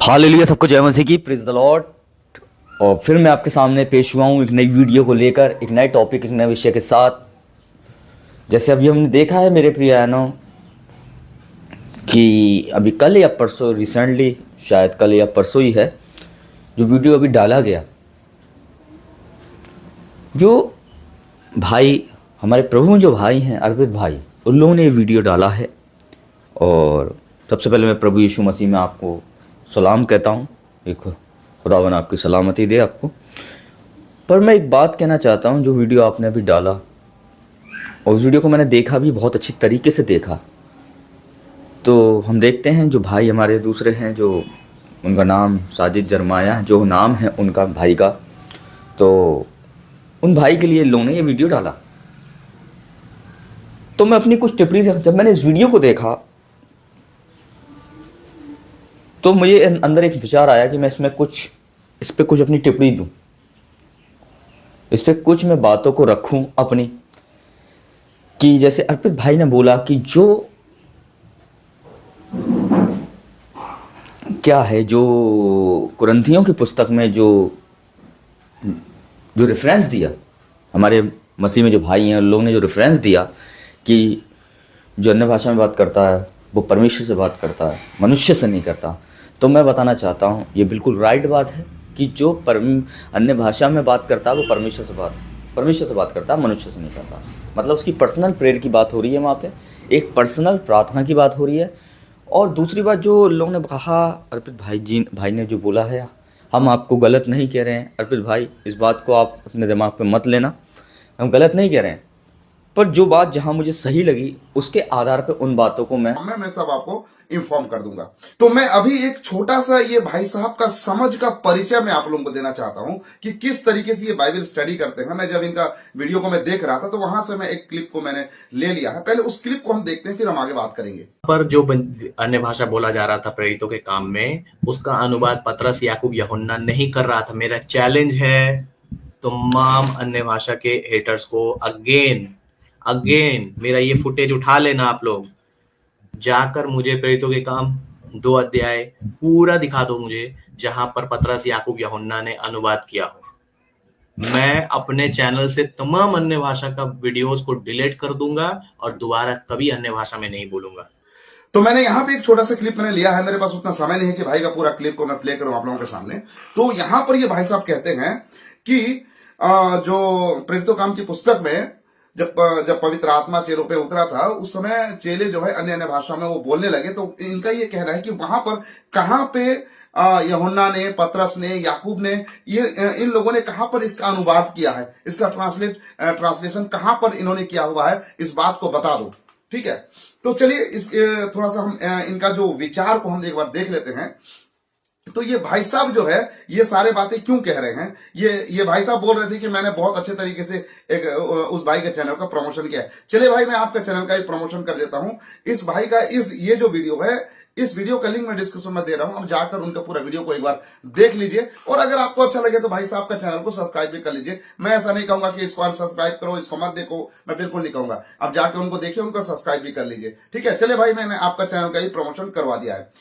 Hallelujah, सबको जय मसीह की, प्रेज द लॉर्ड। और फिर मैं आपके सामने पेश हुआ हूँ एक नई वीडियो को लेकर, एक नए टॉपिक, एक नए विषय के साथ। जैसे अभी हमने देखा है मेरे प्रियानों कि अभी कल या परसों, रिसेंटली शायद कल या परसों ही है जो वीडियो अभी डाला गया, जो भाई हमारे प्रभु जो भाई हैं अर्पित भाई, उन लोगों ने ये वीडियो डाला है। और सबसे पहले मैं प्रभु यीशु मसीह में आपको सलाम कहता हूँ, एक खुदावन आपकी सलामती दे आपको। पर मैं एक बात कहना चाहता हूँ, जो वीडियो आपने अभी डाला और उस वीडियो को मैंने देखा भी, बहुत अच्छी तरीके से देखा। तो हम देखते हैं जो भाई हमारे दूसरे हैं, जो उनका नाम साजिद जरमाया, जो नाम है उनका भाई का, तो उन भाई के लिए लोगों ने ये वीडियो डाला। तो मैं अपनी कुछ टिप्पणी, जब मैंने इस वीडियो को देखा तो मुझे अंदर एक विचार आया कि मैं इस पे कुछ अपनी टिप्पणी दूं, इस पे कुछ मैं बातों को रखूं अपनी। कि जैसे अर्पित भाई ने बोला कि जो क्या है, जो कुरिन्थियों की पुस्तक में जो रेफरेंस दिया, हमारे मसीह में जो भाई हैं उन लोगों ने जो रेफरेंस दिया कि जो अन्य भाषा में बात करता है वो परमेश्वर से बात करता है, मनुष्य से नहीं करता। तो मैं बताना चाहता हूँ ये बिल्कुल राइट बात है कि जो अन्य भाषा में बात करता है वो परमेश्वर से बात करता है, मनुष्य से नहीं करता। मतलब उसकी पर्सनल प्रेयर की बात हो रही है वहाँ पे, एक पर्सनल प्रार्थना की बात हो रही है। और दूसरी बात जो लोगों ने कहा, अर्पित भाई ने जो बोला है, हम आपको गलत नहीं कह रहे हैं अर्पित भाई, इस बात को आप अपने दिमाग पे मत लेना, हम गलत नहीं कह रहे हैं। पर जो बात जहां मुझे सही लगी उसके आधार पे उन बातों को मैं सब आपको इन्फॉर्म कर दूंगा। तो मैं अभी एक छोटा सा ये भाई साहब का समझ का परिचय मैं आप लोगों को देना चाहता हूं कि किस तरीके से ये बाइबल स्टडी करते हैं। मैं जब इनका वीडियो को मैं देख रहा था तो वहां से मैं एक क्लिप को मैंने ले लिया है। पहले उस क्लिप को हम देखते हैं, फिर हम आगे बात करेंगे। पर जो अन्य भाषा बोला जा रहा था प्रेरितों के काम में, उसका अनुवाद पतरस, याकूब, यूहन्ना नहीं कर रहा था। मेरा चैलेंज है तमाम अन्य भाषा के हेटर्स को, अगेन मेरा ये फुटेज उठा लेना आप लोग, जाकर मुझे प्रेरितों के काम 2 अध्याय पूरा दिखा दो मुझे, जहां पर पतरस, याकूब, यूहन्ना ने अनुवाद किया हो। मैं अपने चैनल से तमाम अन्य भाषा का वीडियोस को डिलीट कर दूंगा और दोबारा कभी अन्य भाषा में नहीं बोलूंगा। तो मैंने यहाँ पे एक छोटा सा क्लिप मैंने लिया है, मेरे पास उतना समय नहीं है कि भाई का पूरा क्लिप को मैं प्ले करूं आप लोगों के सामने। तो यहाँ पर ये भाई साहब कहते हैं कि जो प्रेरितों काम की पुस्तक में जब पवित्र आत्मा चेलों पे उतरा था, उस समय चेले जो है अन्य अन्य भाषा में वो बोलने लगे। तो इनका ये कहना है कि वहां पर कहां पे यूहन्ना ने, पतरस ने, याकूब ने, ये इन लोगों ने कहां पर इसका अनुवाद किया है, इसका ट्रांसलेशन कहां पर इन्होंने किया हुआ है, इस बात को बता दो। ठीक है, तो चलिए इस थोड़ा सा हम इनका जो विचार को हम एक बार देख लेते हैं। तो ये भाई साहब जो है ये सारे बातें क्यों कह रहे हैं, ये भाई साहब बोल रहे थे कि मैंने बहुत अच्छे तरीके से एक उस भाई के चैनल का प्रमोशन किया है। चलिए भाई, मैं आपका चैनल का भी प्रमोशन कर देता हूं। इस भाई का ये जो वीडियो है, इस वीडियो का लिंक मैं डिस्क्रिप्शन में दे रहा हूं। अब जाकर उनका पूरा वीडियो को एक बार देख लीजिए, और अगर आपको अच्छा लगे तो भाई साहब का चैनल को सब्सक्राइब भी कर लीजिए। मैं ऐसा नहीं कहूंगा कि इसको अनसब्सक्राइब करो, इसको मत देखो, मैं बिल्कुल नहीं कहूंगा। अब जाकर उनको देखिए, उनको सब्सक्राइब भी कर लीजिए। ठीक है, चलिए भाई, मैंने आपका चैनल का ही प्रमोशन करवा दिया है।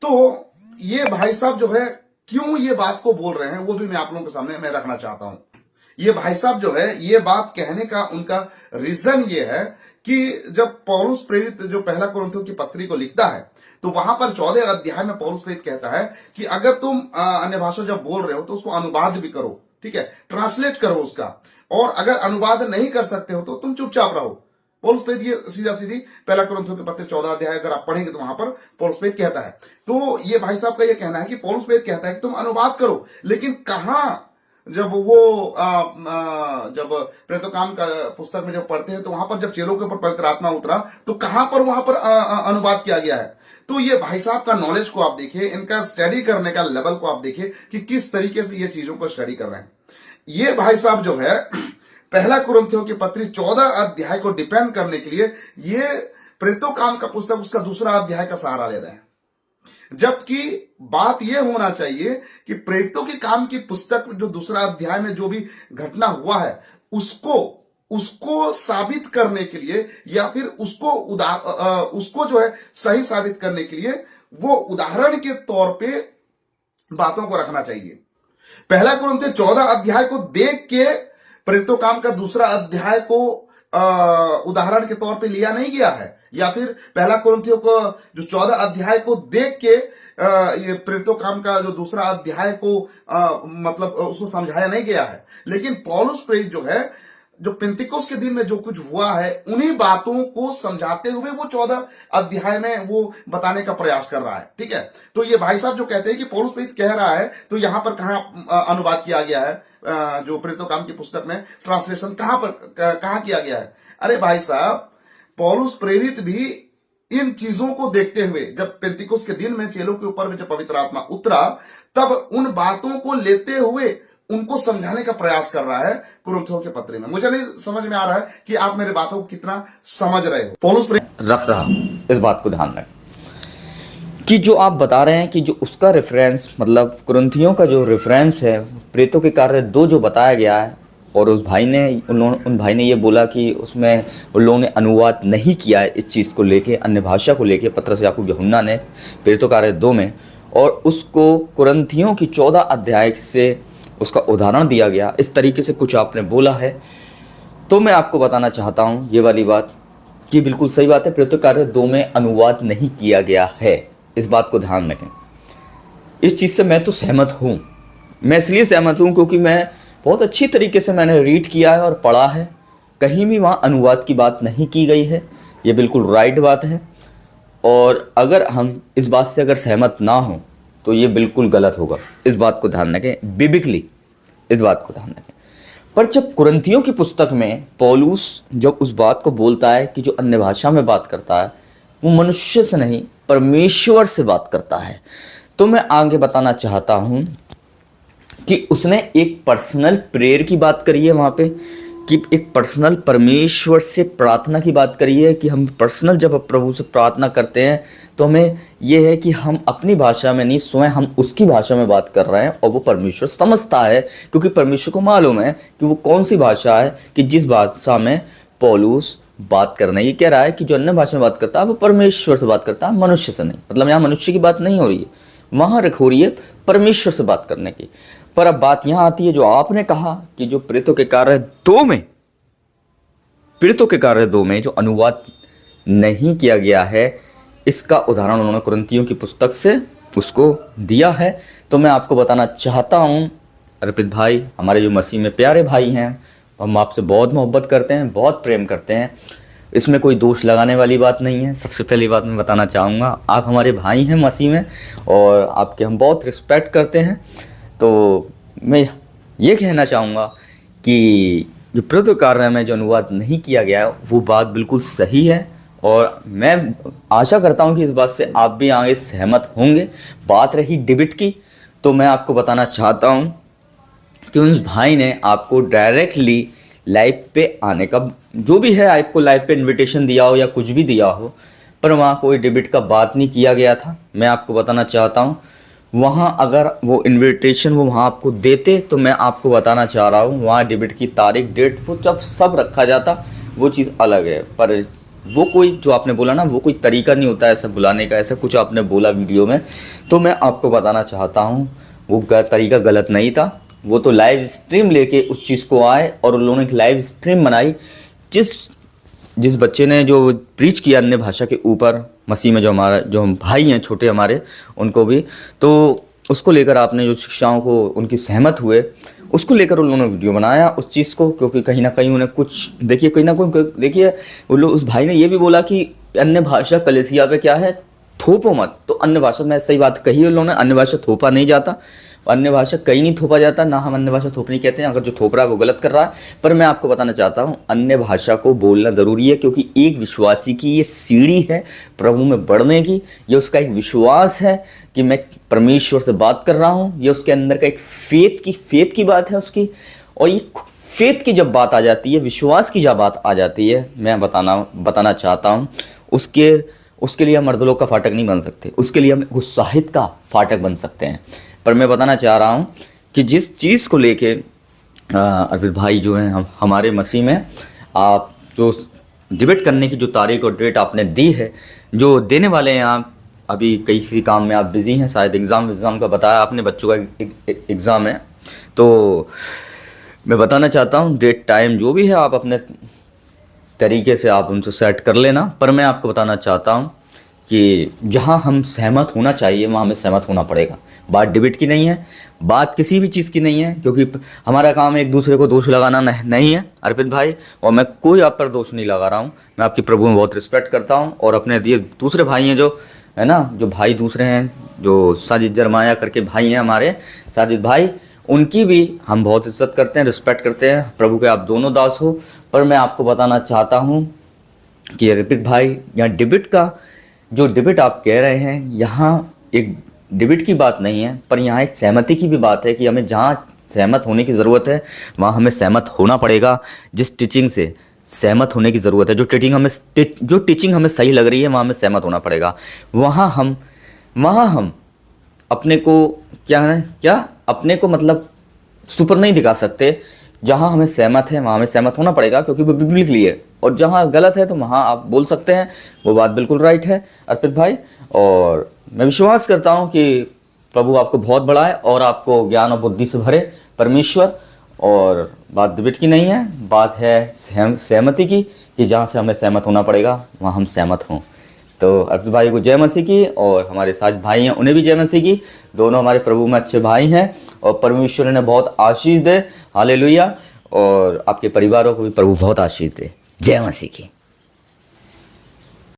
तो ये भाई साहब जो है क्यों ये बात को बोल रहे हैं, वो भी मैं आप लोगों के सामने मैं रखना चाहता हूं। ये भाई साहब जो है ये बात कहने का उनका रीजन ये है कि जब पौलुस प्रेरित जो पहला कुरिन्थियों की पत्री को लिखता है, तो वहां पर 14 अध्याय में पौलुस प्रेरित कहता है कि अगर तुम अन्य भाषा जब बोल रहे हो तो उसको अनुवाद भी करो। ठीक है, ट्रांसलेट करो उसका, और अगर अनुवाद नहीं कर सकते हो तो तुम चुपचाप रहो। पौलुस प्रेरित ये सीधा सीधी पहला कुरिन्थियों के पत्र 14 अध्याय अगर आप पढ़ेंगे तो वहां पर पौलुस प्रेरित कहता है। तो ये भाई साहब का ये कहना है कि पौलुस प्रेरित कहता है कि तुम अनुवाद करो, लेकिन कहां जब वो जब प्रेरितों काम का पुस्तक में जब पढ़ते हैं तो वहां पर जब चेलों के ऊपर पवित्र आत्मा उतरा तो कहां पर वहां पर अनुवाद किया गया है। तो ये भाई साहब का नॉलेज को आप देखिए, इनका स्टडी करने का लेवल को आप देखिए कि किस तरीके से ये चीजों को स्टडी कर रहे हैं। ये भाई साहब जो है पहला कुरिन्थियों की पत्री 14 अध्याय को डिपेंड करने के लिए ये प्रेरितों काम का पुस्तक उसका दूसरा अध्याय का सहारा ले रहे हैं। जबकि बात यह होना चाहिए कि प्रेरितों के काम की पुस्तक जो दूसरा अध्याय में जो भी घटना हुआ है उसको साबित करने के लिए, या फिर उसको जो है सही साबित करने के लिए वो उदाहरण के तौर पे बातों को रखना चाहिए। पहला कुरिन्थियों 14 अध्याय को देख के प्रेरितों काम का दूसरा अध्याय को उदाहरण के तौर पे लिया नहीं गया है, या फिर पहला कुरिन्थियों को जो 14 अध्याय को देख के ये प्रेरितों काम का जो दूसरा अध्याय को मतलब उसको समझाया नहीं गया है। लेकिन पौलुस प्रेरित जो है, जो पेंतिकोस के दिन में जो कुछ हुआ है उन्हीं बातों को समझाते हुए वो 14 अध्याय में वो बताने का प्रयास कर रहा है। ठीक है, तो ये भाई साहब जो कहते हैं कि पौलुस प्रेरित कह रहा है, तो यहां पर कहां अनुवाद किया गया है? जो प्रेरितों काम की पुस्तक में ट्रांसलेशन कहां किया गया है? अरे भाई साहब, पौलुस प्रेरित भी इन चीजों को देखते हुए, जब पेंतिकोस के दिन में चेलों के ऊपर में जब पवित्र आत्मा उतरा, तब उन बातों को लेते हुए उनको समझाने का प्रयास कर रहा है कुरिन्थियों के पत्र में। मुझे नहीं समझ में आ रहा है कि आप मेरे बातों को कितना समझ रहे हो। पौलुस रख रहा इस बात को ध्यान रखें कि जो आप बता रहे हैं कि जो उसका रेफरेंस, मतलब कुरिन्थियों का जो रेफरेंस है प्रेरितों के कार्य 2 जो बताया गया है, और उस भाई ने उन भाई ने ये बोला कि उसमें उन लोगों ने अनुवाद नहीं किया है इस चीज़ को लेके, अन्य भाषा को लेके, पत्रस याकूब यूहन्ना ने प्रेरितों कार्य 2 में, और उसको कुरिन्थियों की 14 अध्याय से उसका उदाहरण दिया गया। इस तरीके से कुछ आपने बोला है, तो मैं आपको बताना चाहता हूँ ये वाली बात कि बिल्कुल सही बात है, प्रेरितों कार्य 2 में अनुवाद नहीं किया गया है। इस बात को ध्यान रखें। इस चीज़ से मैं तो सहमत हूँ। मैं इसलिए सहमत हूँ क्योंकि मैं बहुत अच्छी तरीके से मैंने रीड किया है और पढ़ा है, कहीं भी वहाँ अनुवाद की बात नहीं की गई है। ये बिल्कुल राइट बात है, और अगर हम इस बात से अगर सहमत ना हों तो ये बिल्कुल गलत होगा। इस बात को ध्यान रखें, बिब्लिकली इस बात को ध्यान रखें। पर जब कुरिन्थियों की पुस्तक में पौलुस जब उस बात को बोलता है कि जो अन्य भाषा में बात करता है वो मनुष्य से नहीं परमेश्वर से बात करता है, तो मैं आगे बताना चाहता हूँ कि उसने एक पर्सनल प्रेयर की बात करी है वहाँ पे, कि एक पर्सनल परमेश्वर से प्रार्थना की बात करी है, कि हम पर्सनल जब प्रभु से प्रार्थना करते हैं तो हमें यह है कि हम अपनी भाषा में नहीं, स्वयं हम उसकी भाषा में बात कर रहे हैं, और वो परमेश्वर समझता है, क्योंकि परमेश्वर को मालूम है कि वो कौन सी भाषा है कि जिस भाषा में पौलुस बात करना है। ये कह रहा है कि जो अन्य भाषा में बात करता है वो परमेश्वर से बात करता है, मनुष्य से नहीं। मतलब यहाँ मनुष्य की बात नहीं हो रही है, वहाँ हो रही है परमेश्वर से बात करने की। पर अब बात यहाँ आती है जो आपने कहा कि जो प्रेरितों के कार्य 2 में जो अनुवाद नहीं किया गया है, इसका उदाहरण उन्होंने कुरिन्थियों की पुस्तक से उसको दिया है। तो मैं आपको बताना चाहता हूँ अर्पित भाई, हमारे जो मसीह में प्यारे भाई हैं, हम आपसे बहुत मोहब्बत करते हैं, बहुत प्रेम करते हैं, इसमें कोई दोष लगाने वाली बात नहीं है। सबसे पहली बात मैं बताना चाहूँगा, आप हमारे भाई हैं मसीह में, और आपके हम बहुत रिस्पेक्ट करते हैं। तो मैं ये कहना चाहूँगा कि जो प्रेरितों कार्य में जो अनुवाद नहीं किया गया है वो बात बिल्कुल सही है, और मैं आशा करता हूँ कि इस बात से आप भी आगे सहमत होंगे। बात रही डिबेट की, तो मैं आपको बताना चाहता हूँ कि उस भाई ने आपको डायरेक्टली लाइव पे आने का जो भी है, आपको लाइव पे इनविटेशन दिया हो या कुछ भी दिया हो, पर वहाँ कोई डिबेट का बात नहीं किया गया था। मैं आपको बताना चाहता हूँ वहाँ अगर वो इनविटेशन वो वहाँ आपको देते, तो मैं आपको बताना चाह रहा हूँ वहाँ डिबेट की तारीख, डेट, वो जब सब रखा जाता वो चीज़ अलग है। पर वो कोई जो आपने बोला ना, वो कोई तरीका नहीं होता ऐसा बुलाने का, ऐसा कुछ आपने बोला वीडियो में, तो मैं आपको बताना चाहता हूँ वो तरीका गलत नहीं था। वो तो लाइव स्ट्रीम लेके उस चीज़ को आए, और उन लोगों ने एक लाइव स्ट्रीम बनाई। जिस बच्चे ने जो प्रीच किया अन्य भाषा के ऊपर, मसीह में जो हम भाई हैं छोटे हमारे, उनको भी, तो उसको लेकर आपने जो शिक्षाओं को उनकी सहमत हुए, उसको लेकर उन लोगों ने वीडियो बनाया उस चीज़ को, क्योंकि कहीं ना कहीं उन्हें कुछ देखिए, कहीं ना कहीं देखिए, वो लोग, उस भाई ने ये भी बोला कि अन्य भाषा कलीसिया पे क्या है, थोपो मत। तो अन्य भाषा में सही बात कही उन लोगों ने, अन्य भाषा थोपा नहीं जाता, अन्य भाषा कहीं नहीं थोपा जाता, ना हम अन्य भाषा थोपनी कहते हैं। अगर जो थोप रहा है वो गलत कर रहा है। पर मैं आपको बताना चाहता हूँ अन्य भाषा को बोलना ज़रूरी है, क्योंकि एक विश्वासी की ये सीढ़ी है प्रभु में बढ़ने की। ये उसका एक विश्वास है कि मैं परमेश्वर से बात कर रहा हूँ, ये उसके अंदर का एक फेथ की बात है उसकी। और ये फेथ की जब बात आ जाती है, विश्वास की जब बात आ जाती है, मैं बताना चाहता हूँ उसके लिए हम मर्द लोग का फाटक नहीं बन सकते, उसके लिए हम उत्साहित का फाटक बन सकते हैं। पर मैं बताना चाह रहा हूँ कि जिस चीज़ को लेके अर्पित भाई जो हैं हमारे मसीह में, आप जो डिबेट करने की जो तारीख और डेट आपने दी है, जो देने वाले हैं आप, अभी किसी काम में आप बिज़ी हैं, शायद एग्ज़ाम का बताया आपने, बच्चों का एग्ज़ाम है, तो मैं बताना चाहता हूँ डेट टाइम जो भी है आप अपने तरीके से आप उनसे सेट कर लेना। पर मैं आपको बताना चाहता हूँ कि जहाँ हम सहमत होना चाहिए वहाँ हमें सहमत होना पड़ेगा। बात डिबेट की नहीं है, बात किसी भी चीज़ की नहीं है, क्योंकि हमारा काम एक दूसरे को दोष लगाना नहीं है अर्पित भाई, और मैं कोई आप पर दोष नहीं लगा रहा हूँ। मैं आपके प्रभु में बहुत रिस्पेक्ट करता हूँ, और अपने ये दूसरे भाई हैं जो है ना, जो भाई दूसरे हैं, जो साजिद जरमाया करके भाई हैं हमारे साजिद भाई, उनकी भी हम बहुत इज्जत करते हैं, रिस्पेक्ट करते हैं। प्रभु के आप दोनों दास हो। पर मैं आपको बताना चाहता हूँ कि अर्पित भाई, यहाँ डिबेट का जो डिबेट आप कह रहे हैं, यहाँ एक डिबेट की बात नहीं है, पर यहाँ एक सहमति की भी बात है कि हमें जहाँ सहमत होने की ज़रूरत है वहाँ हमें सहमत होना पड़ेगा। जिस टीचिंग से सहमत होने की ज़रूरत है, जो टीचिंग हमें सही लग रही है, वहाँ हमें सहमत होना पड़ेगा। वहाँ हम अपने को अपने को मतलब सुपर नहीं दिखा सकते। जहाँ हमें सहमत है वहाँ हमें सहमत होना पड़ेगा, क्योंकि वो बिब्लिकली है, और जहाँ गलत है तो वहाँ आप बोल सकते हैं। वो बात बिल्कुल राइट है अर्पित भाई, और मैं विश्वास करता हूँ कि प्रभु आपको बहुत बढ़ाए और आपको ज्ञान और बुद्धि से भरे परमेश्वर। और बात डिबेट की नहीं है, बात है सहमति की, कि जहाँ से हमें सहमत होना पड़ेगा वहाँ हम सहमत हों। तो अर्पित भाई को जय मसीह की, और हमारे साथ भाई हैं उन्हें भी जय मसीह की। दोनों हमारे प्रभु में अच्छे भाई हैं, और परमेश्वर ने बहुत आशीष दे, हालेलुया। और आपके परिवारों को भी प्रभु बहुत आशीष दे। जय मसीह की।